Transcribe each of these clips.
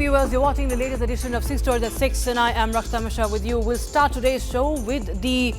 viewers, you're watching the latest edition of 6 Stories at 6 and I am Rakshita Mishra with you. We'll start today's show with the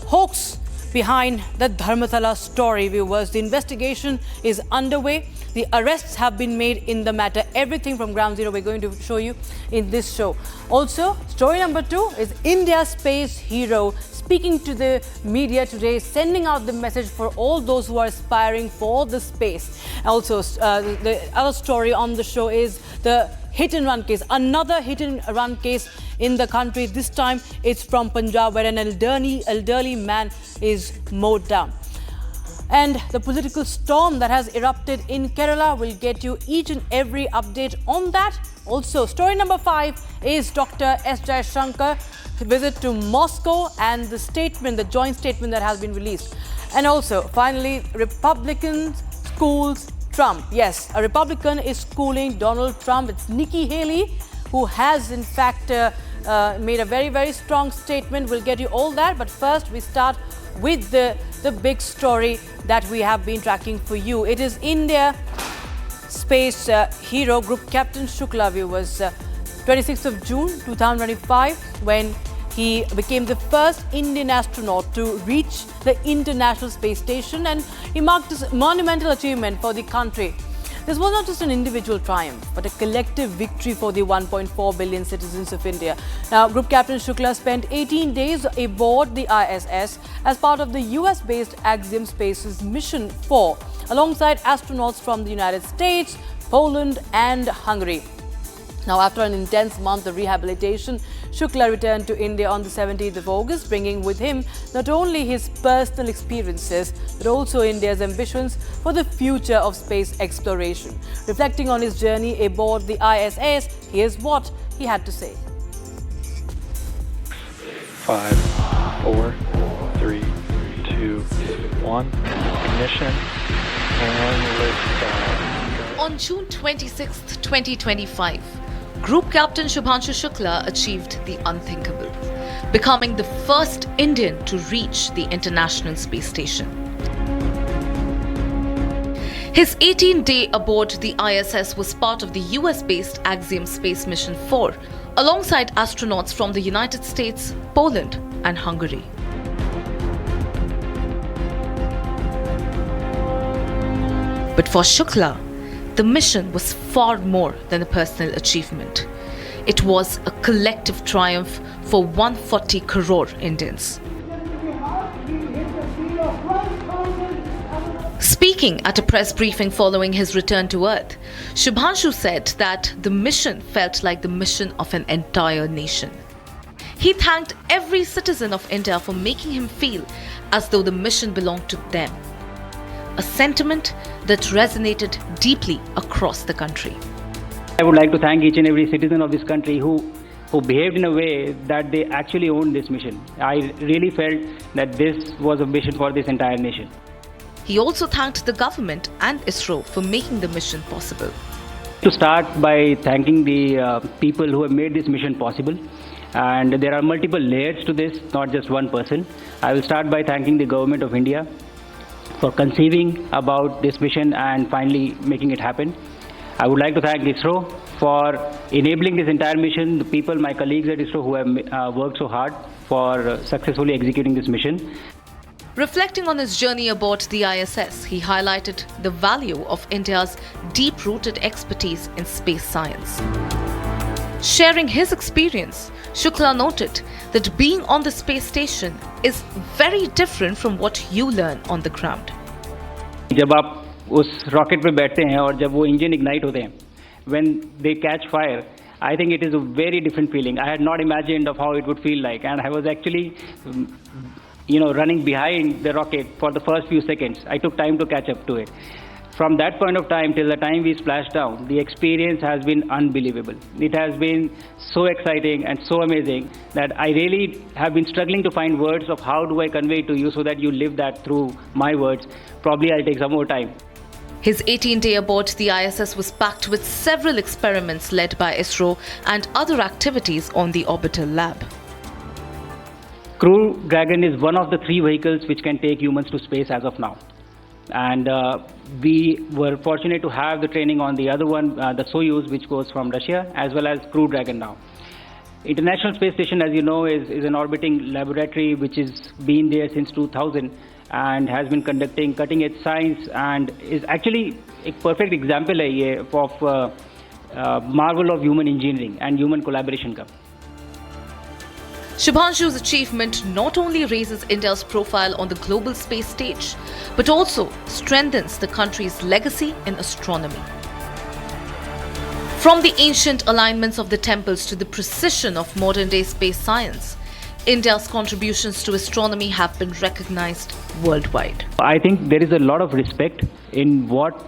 hoax behind the Dharmasthala story, viewers. The investigation is underway. The arrests have been made in the matter. Everything from ground zero we're going to show you in this show. Also, story number 2 is India's space hero speaking to the media today, sending out the message for all those who are aspiring for the space. Also, the other story on the show is the hit-and-run case, another hit-and-run case in the country. This time it's from Punjab, where an elderly man is mowed down. And the political storm that has erupted in Kerala will get you each and every update on that. Also, story number 5 is Dr. S. Jaishankar visit to Moscow and the statement, the joint statement that has been released. And also, finally, Republicans schools Trump. Yes, a Republican is schooling Donald Trump. It's Nikki Haley who has in fact made a very, very strong statement. We'll get you all that. But first, we start with the big story that we have been tracking for you. It is India space hero Group Captain Shukla, viewers. 26th of June 2025, when he became the first Indian astronaut to reach the International Space Station, and he marked this monumental achievement for the country. This was not just an individual triumph, but a collective victory for the 1.4 billion citizens of India. Now, Group Captain Shukla spent 18 days aboard the ISS as part of the US-based Axiom Space's Mission 4, alongside astronauts from the United States, Poland and Hungary. Now, after an intense month of rehabilitation, Shukla returned to India on the 17th of August, bringing with him not only his personal experiences, but also India's ambitions for the future of space exploration. Reflecting on his journey aboard the ISS, here's what he had to say. 5, 4, 3, 2, 1, ignition, and liftoff. On June 26, 2025, Group Captain Shubhanshu Shukla achieved the unthinkable, becoming the first Indian to reach the International Space Station. His 18-day aboard the ISS was part of the US-based Axiom Space Mission 4, alongside astronauts from the United States, Poland and Hungary. But for Shukla, the mission was far more than a personal achievement. It was a collective triumph for 140 crore Indians. Speaking at a press briefing following his return to Earth, Shubhanshu said that the mission felt like the mission of an entire nation. He thanked every citizen of India for making him feel as though the mission belonged to them. A sentiment that resonated deeply across the country. I would like to thank each and every citizen of this country who behaved in a way that they actually owned this mission. I really felt that this was a mission for this entire nation. He also thanked the government and ISRO for making the mission possible. To start by thanking the people who have made this mission possible. And there are multiple layers to this, not just one person. I will start by thanking the government of India for conceiving about this mission and finally making it happen. I would like to thank ISRO for enabling this entire mission, the people, my colleagues at ISRO who have worked so hard for successfully executing this mission. Reflecting on his journey aboard the ISS, he highlighted the value of India's deep-rooted expertise in space science. Sharing his experience, Shukla noted that being on the space station is very different from what you learn on the ground. जब आप उस rocket पे बैठते हैं और जब वो engine ignite होते हैं, when they catch fire, I think it is a very different feeling. I had not imagined of how it would feel like, and I was actually, running behind the rocket for the first few seconds. I took time to catch up to it. From that point of time till the time we splashed down, the experience has been unbelievable. It has been so exciting and so amazing that I really have been struggling to find words of how do I convey it to you so that you live that through my words. Probably I'll take some more time. His 18-day aboard the ISS was packed with several experiments led by ISRO and other activities on the orbital lab. Crew Dragon is one of the 3 vehicles which can take humans to space as of now. And we were fortunate to have the training on the other one, the Soyuz, which goes from Russia, as well as Crew Dragon now. International Space Station, as you know, is an orbiting laboratory which has been there since 2000 and has been conducting cutting-edge science and is actually a perfect example of marvel of human engineering and human collaboration ka. Shubhanshu's achievement not only raises India's profile on the global space stage, but also strengthens the country's legacy in astronomy. From the ancient alignments of the temples to the precision of modern-day space science, India's contributions to astronomy have been recognized worldwide. I think there is a lot of respect in what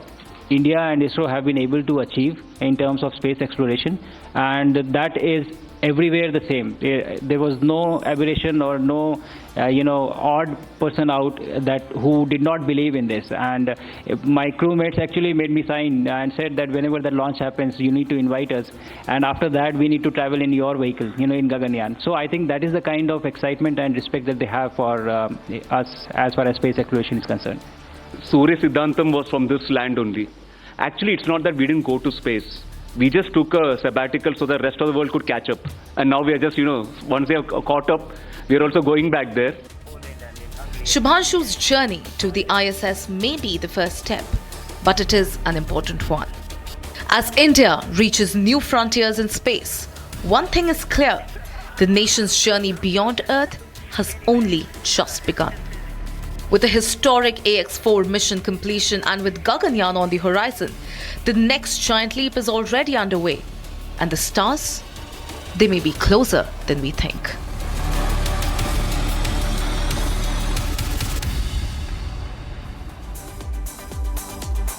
India and ISRO have been able to achieve in terms of space exploration, and that is everywhere the same. There was no aberration or no odd person out that who did not believe in this. And my crewmates actually made me sign and said that whenever the launch happens, you need to invite us, and after that we need to travel in your vehicle, in Gaganyaan. So I think that is the kind of excitement and respect that they have for us as far as space exploration is concerned. Surya Siddhantam was from this land only. Actually, it's not that we didn't go to space. We just took a sabbatical so the rest of the world could catch up. And now we are just, once they have caught up, we are also going back there. Shubhanshu's journey to the ISS may be the first step, but it is an important one. As India reaches new frontiers in space, one thing is clear: the nation's journey beyond Earth has only just begun. With the historic AX-4 mission completion and with Gaganyaan on the horizon, the next giant leap is already underway. And the stars, they may be closer than we think.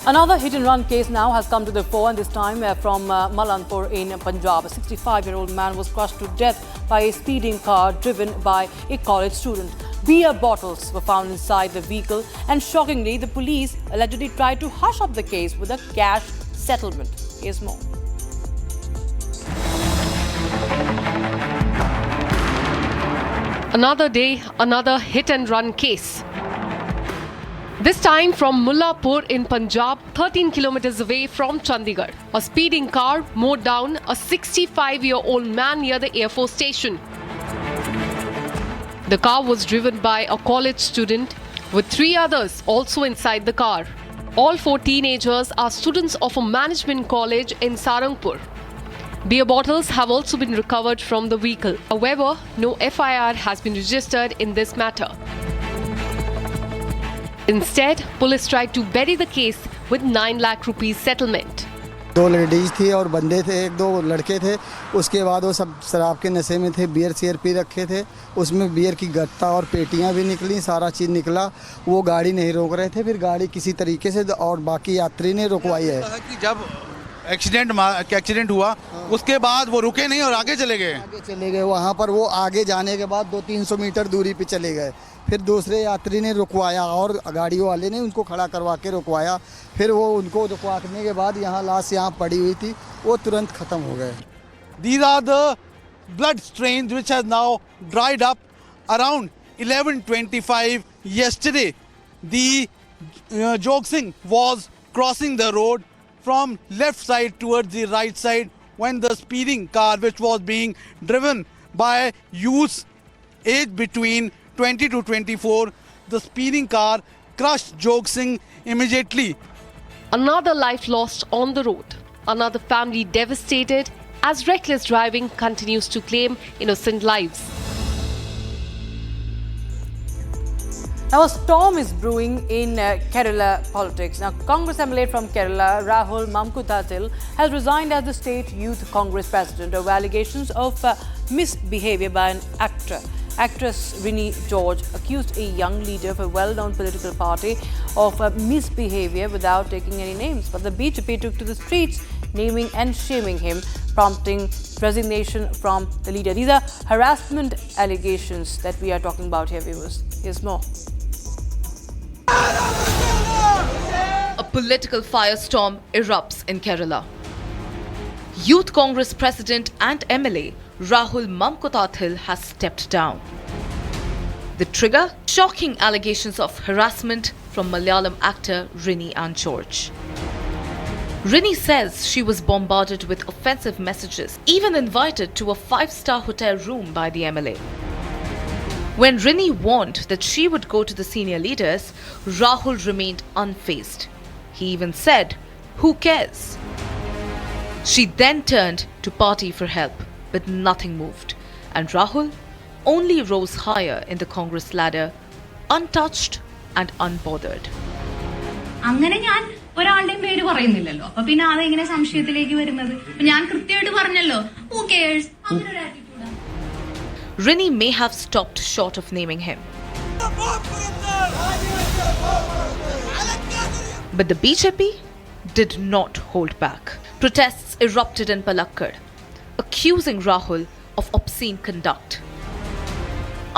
Another hit-and-run case now has come to the fore, and this time from Malanpur in Punjab. A 65-year-old man was crushed to death by a speeding car driven by a college student. Beer bottles were found inside the vehicle, and shockingly, the police allegedly tried to hush up the case with a cash settlement. Here's more. Another day, another hit-and-run case. This time from Mullapur in Punjab, 13 kilometers away from Chandigarh. A speeding car mowed down a 65-year-old man near the Air Force Station. The car was driven by a college student with 3 others also inside the car. All 4 teenagers are students of a management college in Sarangpur. Beer bottles have also been recovered from the vehicle. However, no FIR has been registered in this matter. Instead, police tried to bury the case with 9 lakh rupees settlement. 2 ladies थी और बंदे थे, 1-2 लड़के थे। उसके बाद वो सब शराब के नशे में थे, बियर शेयर पी रखे थे। उसमें बियर की गत्ता और पेटियां भी निकली, सारा चीज़ निकला। वो गाड़ी नहीं रोक रहे थे, फिर गाड़ी किसी तरीके से और बाकी यात्री ने रुकवाई है। जब एक्सीडेंट हुआ उसके बाद वो रुके नहीं और आगे चले गए। वहाँ पर वो आगे जाने के बाद 200-300 मीटर दूरी पे चले गए। फिर दूसरे यात्री ने रुकवाया और गाड़ी वाले ने उनको खड़ा करवा के रुकवाया। फिर वो उनको रुकवाने के बाद यहाँ लाश यहाँ पड़ी हुई थी, वो तुरंत खत्म हो गए। These are the blood stains which has now dried up around 11:25 yesterday. The Jogsing was crossing the road from left side towards the right side when the speeding car, which was being driven by youths aged between 20 to 24, the speeding car crushed Jogsing immediately. Another life lost on the road. Another family devastated as reckless driving continues to claim innocent lives. Now, a storm is brewing in Kerala politics. Now, Congress MLA from Kerala, Rahul Mamkutatil, has resigned as the state youth Congress president over allegations of misbehavior by an actor. Actress Rini George accused a young leader of a well-known political party of misbehavior without taking any names. But the BJP took to the streets, naming and shaming him, prompting resignation from the leader. These are harassment allegations that we are talking about here, viewers. Here's more. A political firestorm erupts in Kerala. Youth Congress President and MLA Rahul Mamkutatil has stepped down. The trigger? Shocking allegations of harassment from Malayalam actor Rini and George. Rini says she was bombarded with offensive messages, even invited to a 5-star hotel room by the MLA. When Rini warned that she would go to the senior leaders, Rahul remained unfazed. He even said, "Who cares?" She then turned to party for help, but nothing moved, and Rahul only rose higher in the Congress ladder, untouched and unbothered. അങ്ങനെ ഞാൻ ഒരാളുടെയും പേര് പറയുന്നില്ലല്ലോ, അപ്പൊ പിന്നെ അതെങ്ങനെ സംശയത്തിലേക്ക് വരുന്നത്? ഞാൻ കൃത്യമായിട്ട് പറഞ്ഞല്ലോ, who cares? അങ്ങനെ ഒരു attitude. Rini may have stopped short of naming him, but the BJP did not hold back. Protests erupted in Palakkad, accusing Rahul of obscene conduct.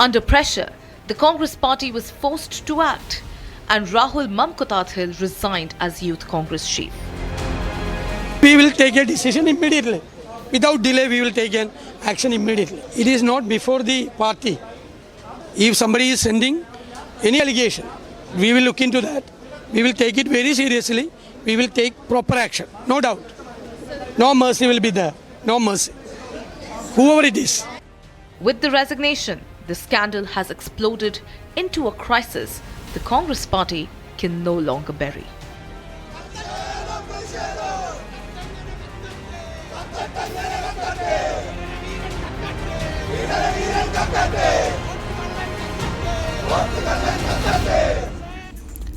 Under pressure, the Congress party was forced to act, and Rahul Mamkutathil resigned as Youth Congress chief. We will take a decision immediately. Without delay, we will take an action immediately. It is not before the party. If somebody is sending any allegation, we will look into that. We will take it very seriously. We will take proper action, no doubt. No mercy will be there. No mercy. Whoever it is. With the resignation, the scandal has exploded into a crisis the Congress party can no longer bury.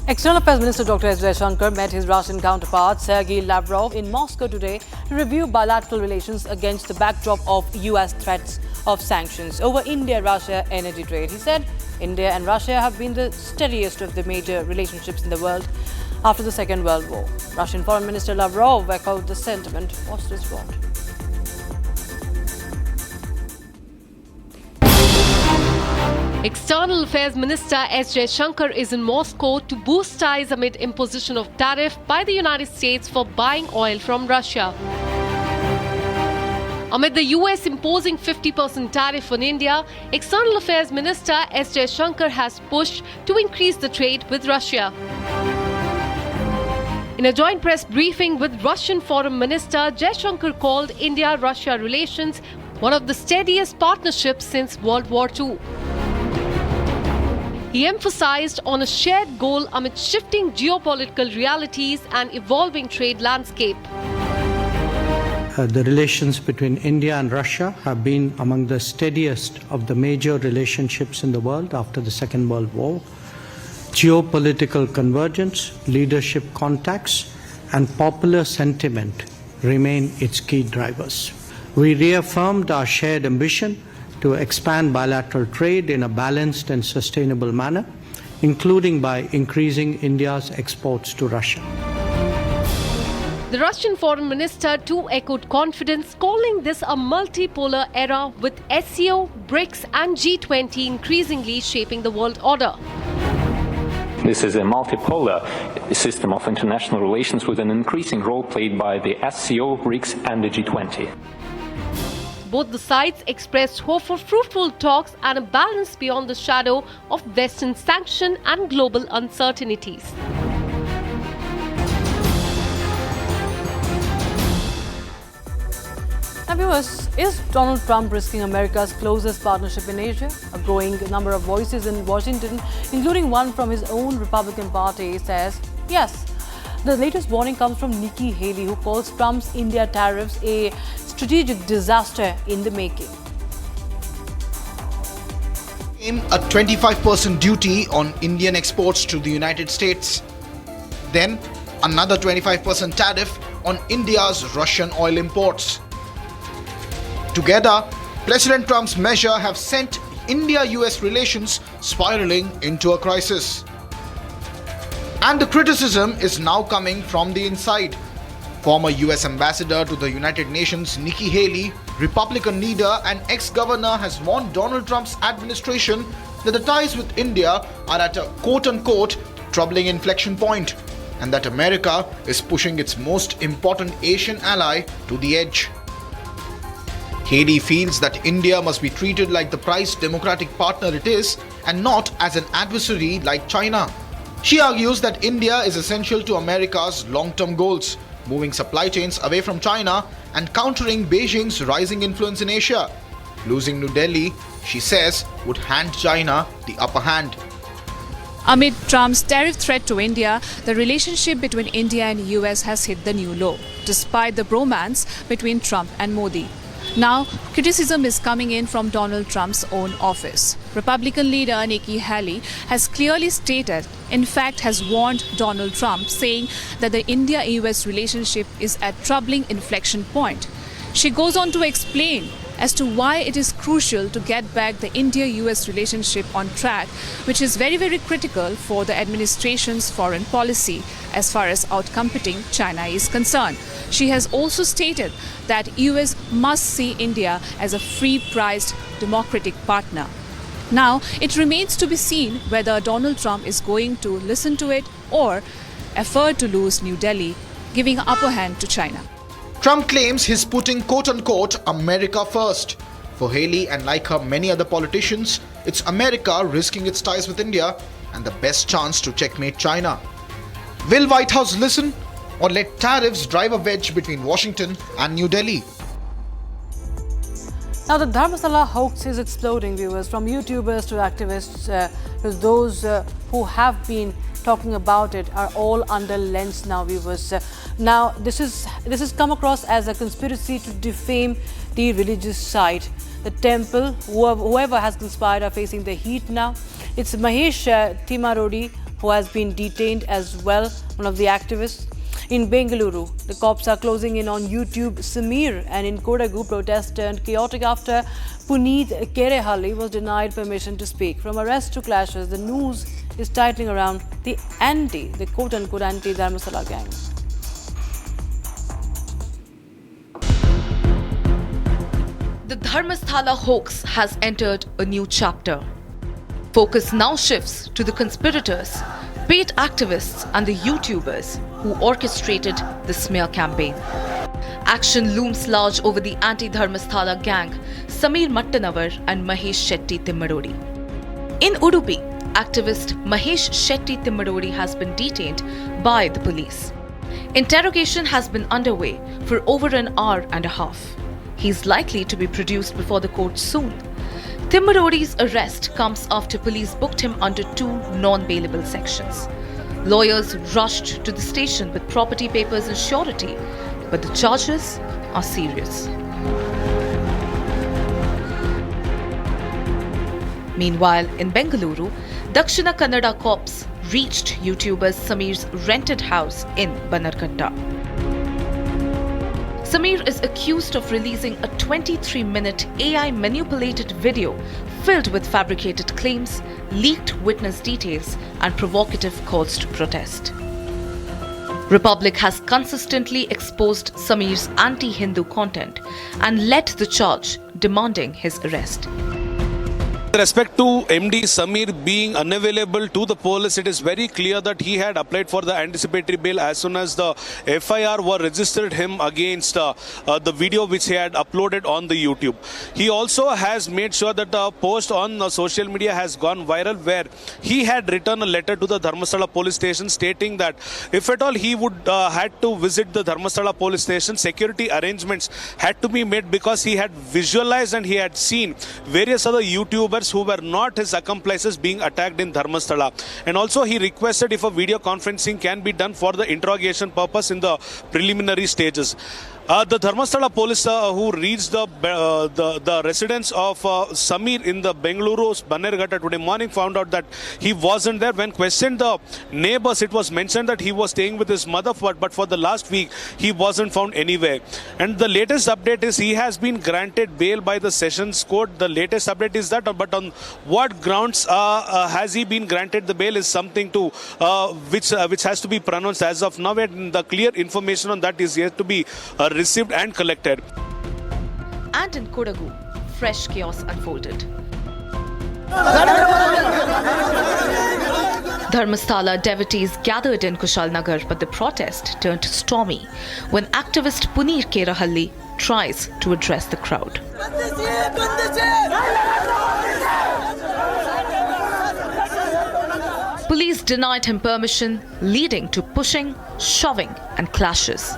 External Affairs Minister Dr. S. Jaishankar met his Russian counterpart Sergei Lavrov in Moscow today to review bilateral relations against the backdrop of US threats of sanctions over India-Russia energy trade. He said India and Russia have been the steadiest of the major relationships in the world after the Second World War. Russian Foreign Minister Lavrov echoed the sentiment. Watch this report. External Affairs Minister S. Jaishankar is in Moscow to boost ties amid imposition of tariff by the United States for buying oil from Russia. Amid the US imposing 50% tariff on India, External Affairs Minister S. Jaishankar has pushed to increase the trade with Russia. In a joint press briefing with Russian Foreign Minister, Jaishankar called India-Russia relations one of the steadiest partnerships since World War II. He emphasized on a shared goal amid shifting geopolitical realities and evolving trade landscape. The relations between India and Russia have been among the steadiest of the major relationships in the world after the Second World War. Geopolitical convergence, leadership contacts, and popular sentiment remain its key drivers. We reaffirmed our shared ambition to expand bilateral trade in a balanced and sustainable manner, including by increasing India's exports to Russia. The Russian Foreign Minister too echoed confidence, calling this a multipolar era with SCO, BRICS and G20 increasingly shaping the world order. This is a multipolar system of international relations with an increasing role played by the SCO, BRICS and the G20. Both the sides expressed hope for fruitful talks and a balance beyond the shadow of Western sanction and global uncertainties. Now viewers, is Donald Trump risking America's closest partnership in Asia? A growing number of voices in Washington, including one from his own Republican Party, says yes. The latest warning comes from Nikki Haley, who calls Trump's India tariffs a strategic disaster in the making. A 25% duty on Indian exports to the United States. Then another 25% tariff on India's Russian oil imports. Together, President Trump's measure have sent India-US relations spiraling into a crisis. And the criticism is now coming from the inside. Former US Ambassador to the United Nations Nikki Haley, Republican leader and ex-governor, has warned Donald Trump's administration that the ties with India are at a quote-unquote troubling inflection point and that America is pushing its most important Asian ally to the edge. Haley feels that India must be treated like the prized democratic partner it is and not as an adversary like China. She argues that India is essential to America's long-term goals, moving supply chains away from China and countering Beijing's rising influence in Asia. Losing New Delhi, she says, would hand China the upper hand. Amid Trump's tariff threat to India, the relationship between India and US has hit the new low, despite the bromance between Trump and Modi. Now, criticism is coming in from Donald Trump's own office. Republican leader Nikki Haley has clearly stated, in fact has warned Donald Trump, saying that the India-US relationship is at a troubling inflection point. She goes on to explain as to why it is crucial to get back the India-US relationship on track, which is very, very critical for the administration's foreign policy as far as outcompeting China is concerned. She has also stated that US must see India as a free-priced democratic partner. Now, it remains to be seen whether Donald Trump is going to listen to it or afford to lose New Delhi, giving an upper hand to China. Trump claims he's putting quote-unquote America first. For Haley and like her many other politicians, it's America risking its ties with India and the best chance to checkmate China. Will White House listen or let tariffs drive a wedge between Washington and New Delhi? Now, the Dharmasthala hoax is exploding, viewers, from YouTubers to activists, because those who have been talking about it are all under lens now, viewers. Now, this has come across as a conspiracy to defame the religious site. The temple, whoever has conspired, are facing the heat now. It's Mahesh Timarodi who has been detained as well, one of the activists. In Bengaluru, the cops are closing in on YouTube Samir, and in Kodagu, protests turned chaotic after Puneet Kerehalli was denied permission to speak. From arrest to clashes, the news is tightening around the quote-unquote anti-Dharmastala gang. The Dharmasthala hoax has entered a new chapter. Focus now shifts to the conspirators, paid activists and the YouTubers who orchestrated the smear campaign. Action looms large over the anti-Dharmasthala gang, Samir Mattanavar and Mahesh Shetty Timmadodi. In Udupi, activist Mahesh Shetty Timmadodi has been detained by the police. Interrogation has been underway for over an hour and a half. He is likely to be produced before the court soon. Timmadodi's arrest comes after police booked him under 2 non-bailable sections. Lawyers rushed to the station with property papers and surety, but the charges are serious. Meanwhile, in Bengaluru, Dakshina Kannada cops reached YouTuber Samir's rented house in Banarghtta. Samir is accused of releasing a 23-minute AI-manipulated video filled with fabricated claims, leaked witness details, and provocative calls to protest. Republic has consistently exposed Samir's anti-Hindu content and led the charge, demanding his arrest. With respect to MD Samir being unavailable to the police, it is very clear that he had applied for the anticipatory bail as soon as the FIR were registered him against the video which he had uploaded on the YouTube. He also has made sure that the post on social media has gone viral, where he had written a letter to the Dharmasthala police station stating that if at all he would had to visit the Dharmasthala police station, security arrangements had to be made, because he had visualized and he had seen various other YouTubers who were not his accomplices being attacked in Dharmasthala. And also he requested if a video conferencing can be done for the interrogation purpose in the preliminary stages. The Dharmasthala police who reached the residence of Samir in the Bengaluru's Banarghtta today morning found out that he wasn't there. When questioned the neighbors, it was mentioned that he was staying with his mother, but for the last week he wasn't found anywhere. And the latest update is he has been granted bail by the Sessions Court. The latest update is that, but on what grounds has he been granted the bail is something to which has to be pronounced as of now, and the clear information on that is yet to be received and collected. And in Kodagu, fresh chaos unfolded. Dharmasthala devotees gathered in Kushalnagar, but the protest turned stormy when activist Puneet Kerehalli tries to address the crowd. Police denied him permission, leading to pushing, shoving, and clashes.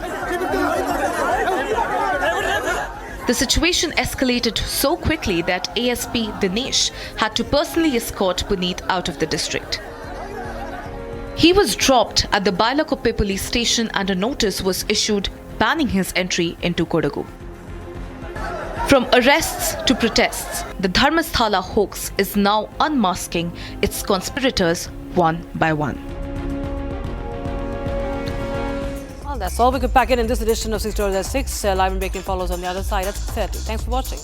The situation escalated so quickly that ASP Dinesh had to personally escort Puneet out of the district. He was dropped at the Bailakuppe police station and a notice was issued banning his entry into Kodagu. From arrests to protests, the Dharmasthala hoax is now unmasking its conspirators one by one. Well, that's all we could pack in this edition of 6 Stories at 6. Live and breaking follows on the other side at 6:30. Thanks for watching.